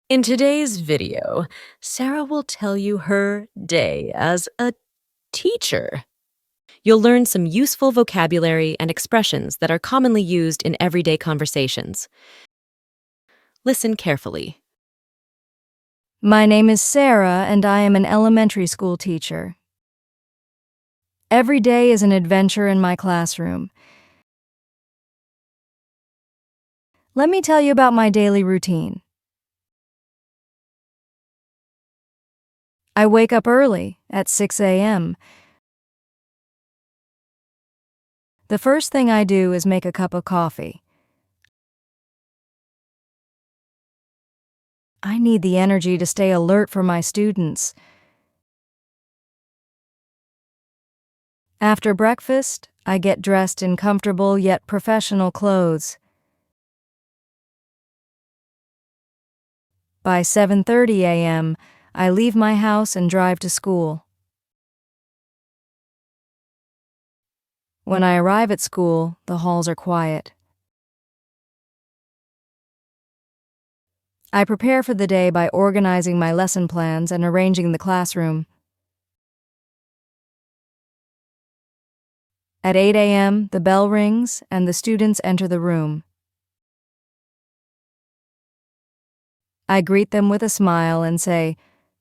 In today's video, Sarah will tell you her day as a teacher. You'll learn some useful vocabulary and expressions that are commonly used in everyday conversations. Listen carefully. My name is Sarah, and I am an elementary school teacher. Every day is an adventure in my classroom. Let me tell you about my daily routine. I wake up early at 6 a.m. The first thing I do is make a cup of coffee. I need the energy to stay alert for my students. After breakfast, I get dressed in comfortable yet professional clothes. By 7:30 a.m., I leave my house and drive to school. When I arrive at school, the halls are quiet. I prepare for the day by organizing my lesson plans and arranging the classroom. At 8 a.m., the bell rings and the students enter the room. I greet them with a smile and say,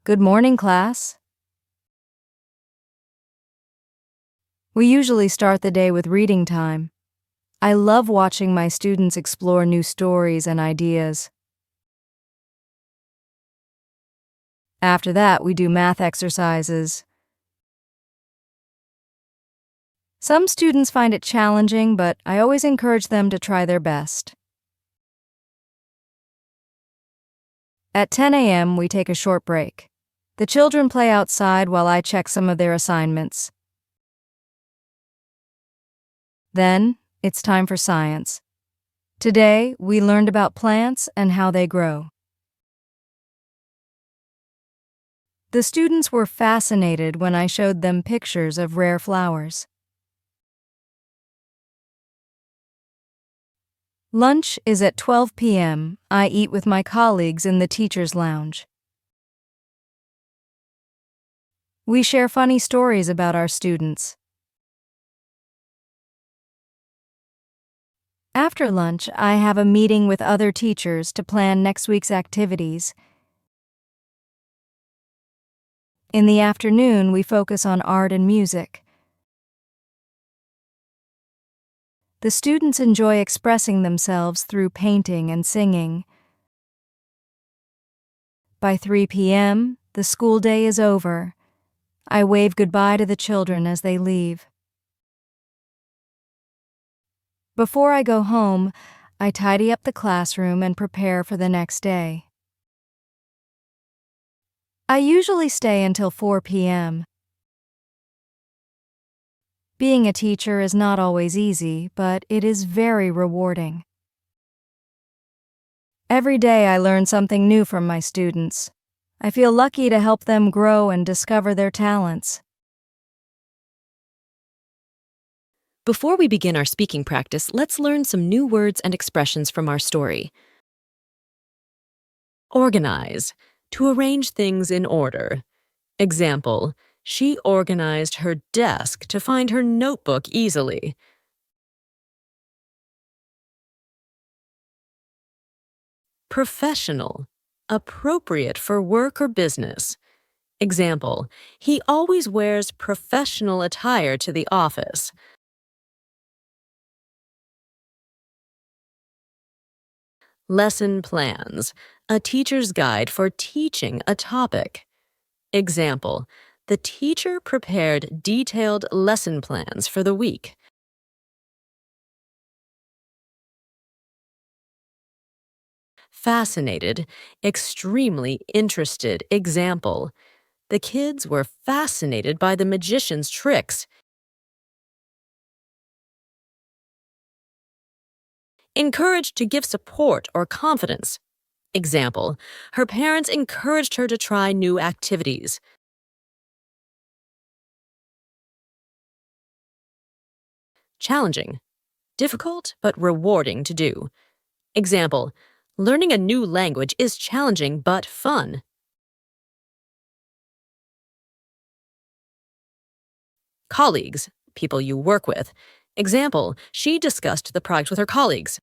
"Good morning, class." We usually start the day with reading time. I love watching my students explore new stories and ideas. After that, we do math exercises. Some students find it challenging, but I always encourage them to try their best. At 10 a.m., we take a short break. The children play outside while I check some of their assignments. Then, it's time for science. Today, we learned about plants and how they grow. The students were fascinated when I showed them pictures of rare flowers. Lunch is at 12 p.m. I eat with my colleagues in the teacher's lounge. We share funny stories about our students. After lunch, I have a meeting with other teachers to plan next week's activities. In the afternoon, we focus on art and music. The students enjoy expressing themselves through painting and singing. By 3 p.m., the school day is over. I wave goodbye to the children as they leave. Before I go home, I tidy up the classroom and prepare for the next day. I usually stay until 4 p.m. Being a teacher is not always easy, but it is very rewarding. Every day I learn something new from my students. I feel lucky to help them grow and discover their talents. Before we begin our speaking practice, let's learn some new words and expressions from our story. Organize, to arrange things in order. Example, she organized her desk to find her notebook easily. Professional, appropriate for work or business. Example, he always wears professional attire to the office. Lesson plans, a teacher's guide for teaching a topic. Example, the teacher prepared detailed lesson plans for the week. Fascinated, extremely interested. Example, the kids were fascinated by the magician's tricks. Encouraged to give support or confidence. Example, her parents encouraged her to try new activities. Challenging, difficult but rewarding to do. Example, Learning a new language is challenging but fun. Colleagues, people you work with. Example, she discussed the project with her colleagues.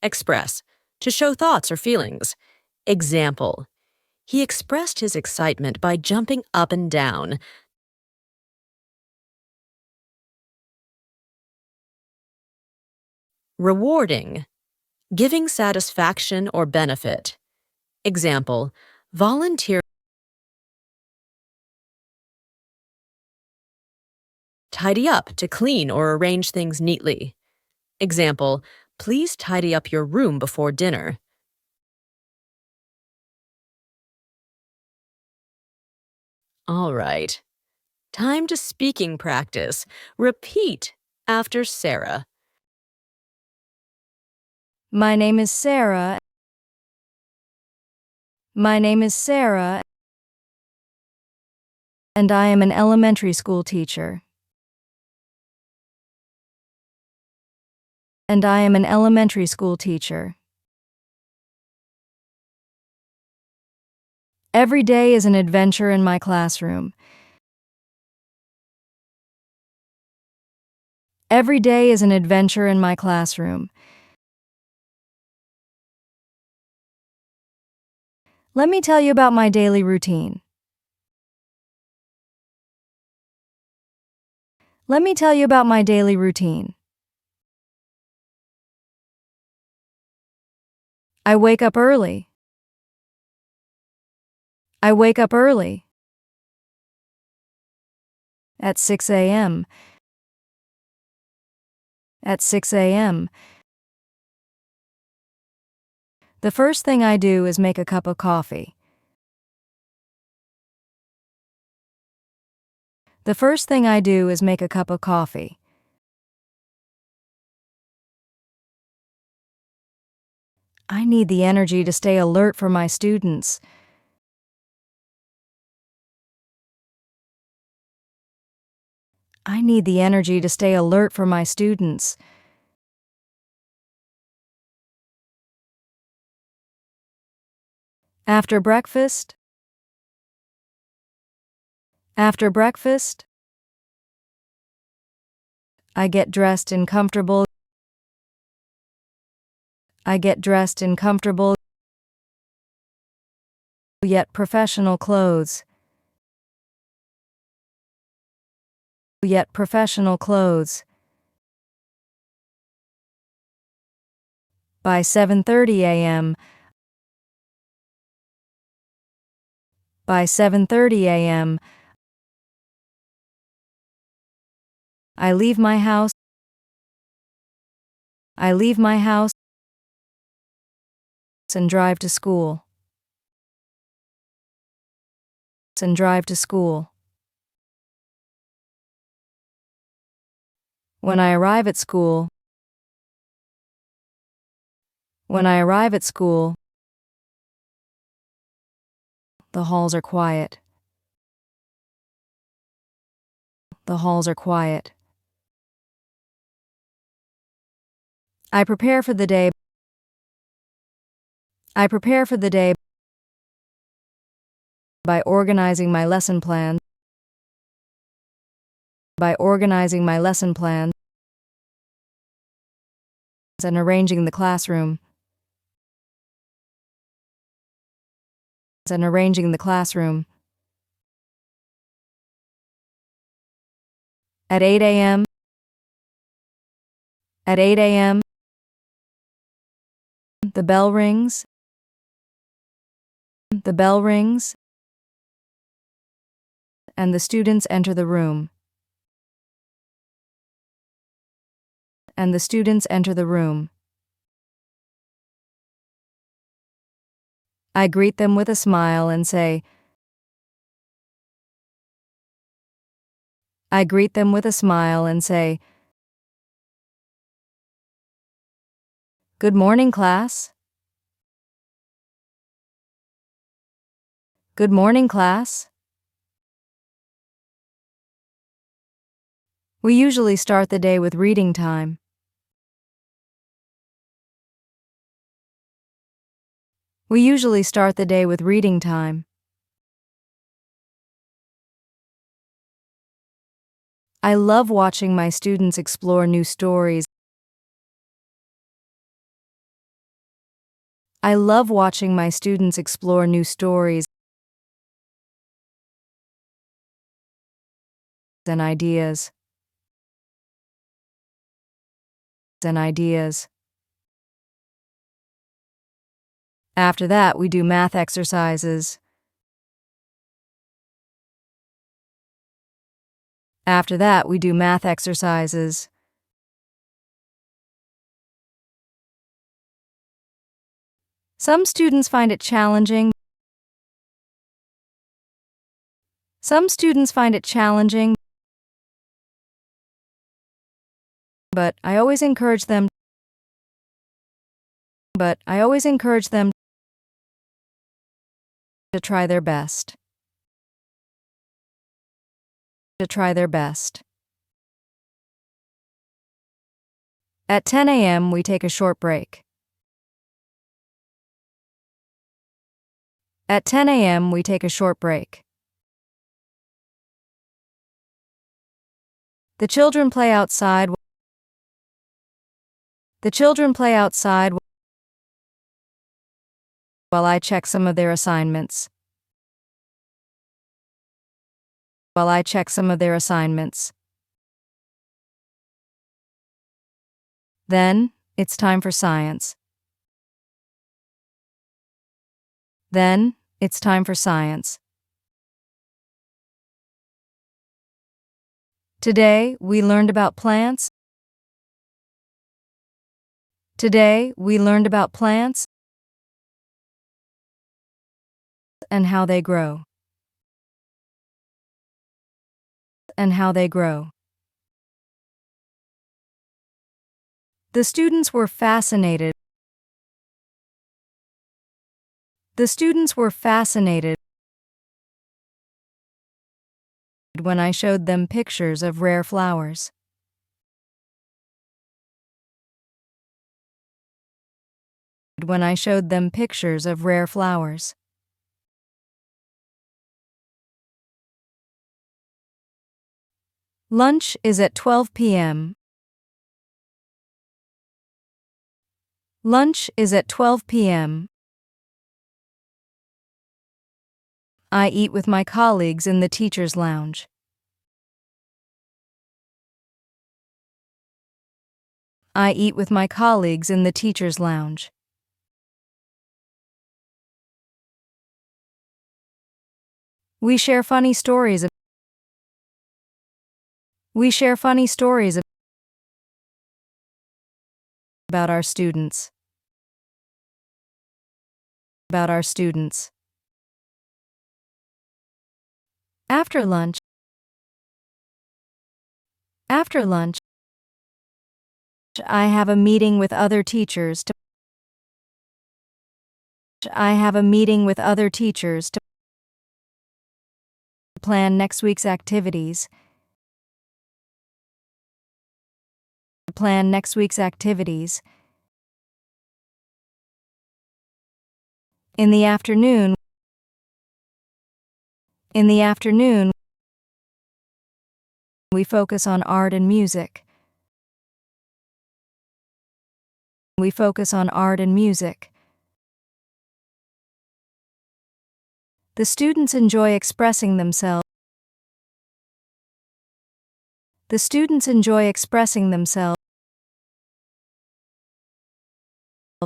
Express, to show thoughts or feelings. Example, he expressed his excitement by jumping up and down. Rewarding, giving satisfaction or benefit. Example, volunteer. Tidy up, to clean or arrange things neatly. Example, please tidy up your room before dinner. All right. Time to speaking practice. Repeat after Sarah. My name is Sarah. My name is Sarah, and I am an elementary school teacher. And I am an elementary school teacher. Every day is an adventure in my classroom. Every day is an adventure in my classroom. Let me tell you about my daily routine. Let me tell you about my daily routine. I wake up early. I wake up early. At 6 a.m. At 6 a.m. The first thing I do is make a cup of coffee. The first thing I do is make a cup of coffee. I need the energy to stay alert for my students. I need the energy to stay alert for my students. After breakfast, after breakfast, I get dressed in comfortable. I get dressed in comfortable yet professional clothes. Yet professional clothes. By 7:30 a.m. By 7:30 a.m. I leave my house. I leave my house and drive to school. And drive to school. When I arrive at school, when I arrive at school, the halls are quiet. The halls are quiet. I prepare for the day. I prepare for the day by organizing my lesson plan. By organizing my lesson plan and arranging the classroom. And arranging the classroom. At 8 a.m. At 8 a.m. The bell rings. The bell rings. And the students enter the room. And the students enter the room. I greet them with a smile and say, I greet them with a smile and say, Good morning, class. Good morning, class. We usually start the day with reading time. We usually start the day with reading time. I love watching my students explore new stories. I love watching my students explore new stories and ideas. After that, we do math exercises. After that, we do math exercises. Some students find it challenging. Some students find it challenging, but I always encourage them to try their best. At 10 a.m., we take a short break. At 10 a.m., we take a short break. The children play outside. The children play outside while I check some of their assignments. Then, it's time for science. Today, we learned about plants. And how they grow. The students were fascinated. When I showed them pictures of rare flowers. Lunch is at 12 p.m. I eat with my colleagues in the teacher's lounge. We share funny stories about our students. After lunch, I have a meeting with other teachers to plan next week's activities. In the afternoon, we focus on art and music. The students enjoy expressing themselves.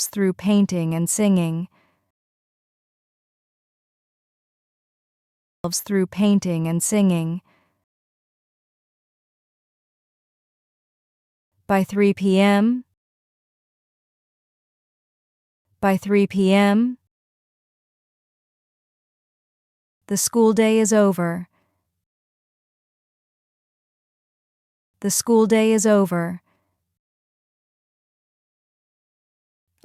Through painting and singing. By 3 p.m., the school day is over.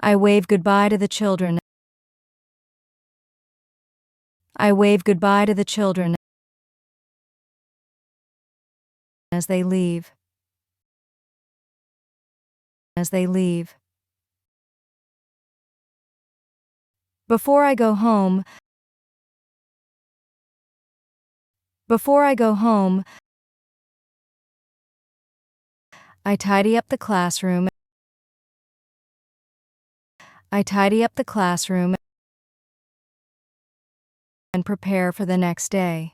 I wave goodbye to the children. As they leave. as they leave. Before I go home, I tidy up the classroom. And prepare for the next day.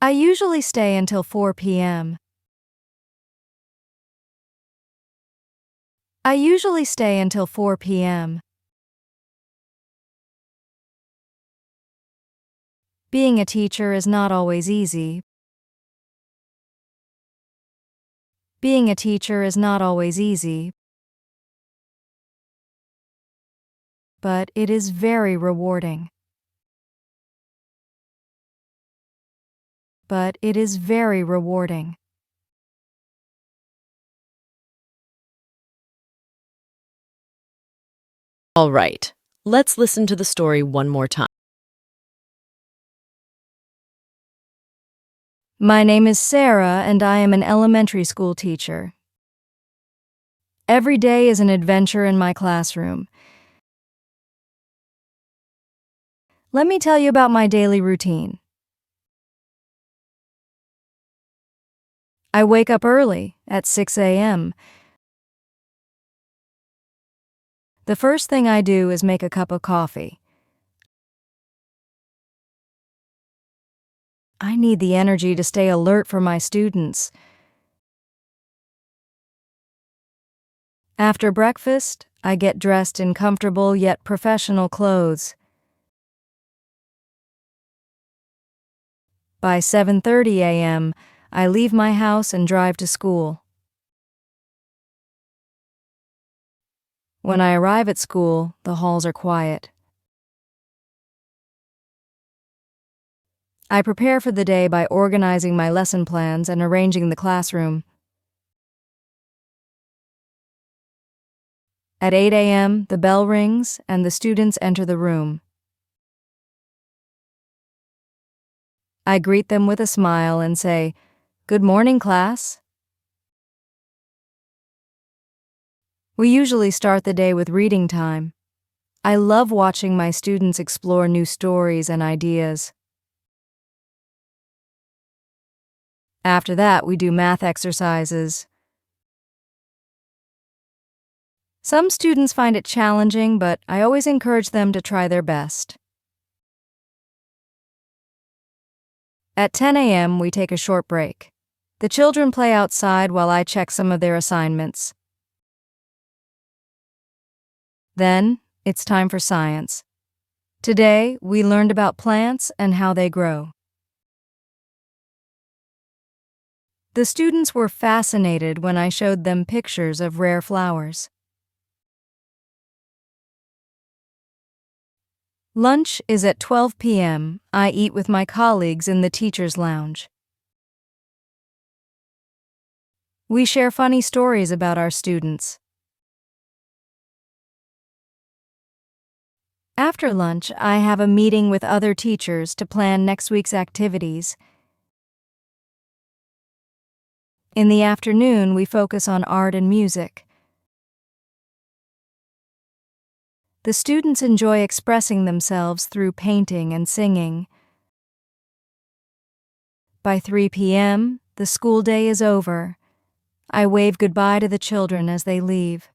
I usually stay until 4 p.m. Being a teacher is not always easy. But it is very rewarding. All right, let's listen to the story one more time. My name is Sarah, and I am an elementary school teacher. Every day is an adventure in my classroom. Let me tell you about my daily routine. I wake up early, at 6 a.m. The first thing I do is make a cup of coffee. I need the energy to stay alert for my students. After breakfast, I get dressed in comfortable yet professional clothes. By 7:30 a.m., I leave my house and drive to school. When I arrive at school, the halls are quiet. I prepare for the day by organizing my lesson plans and arranging the classroom. At 8 a.m., the bell rings and the students enter the room. I greet them with a smile and say, "Good morning, class." We usually start the day with reading time. I love watching my students explore new stories and ideas. After that, we do math exercises. Some students find it challenging, but I always encourage them to try their best. At 10 a.m., we take a short break. The children play outside while I check some of their assignments. Then, it's time for science. Today, we learned about plants and how they grow. The students were fascinated when I showed them pictures of rare flowers. Lunch is at 12 p.m. I eat with my colleagues in the teacher's lounge. We share funny stories about our students. After lunch, I have a meeting with other teachers to plan next week's activities. In the afternoon, we focus on art and music. The students enjoy expressing themselves through painting and singing. By 3 p.m., the school day is over. I wave goodbye to the children as they leave.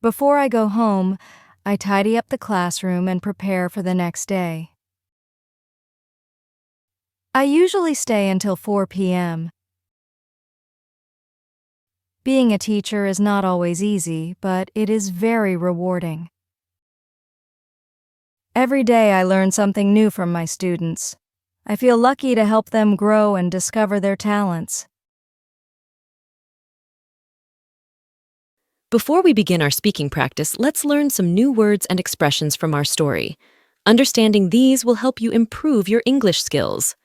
Before I go home, I tidy up the classroom and prepare for the next day. I usually stay until 4 p.m. Being a teacher is not always easy, but it is very rewarding. Every day I learn something new from my students. I feel lucky to help them grow and discover their talents. Before we begin our speaking practice, let's learn some new words and expressions from our story. Understanding these will help you improve your English skills.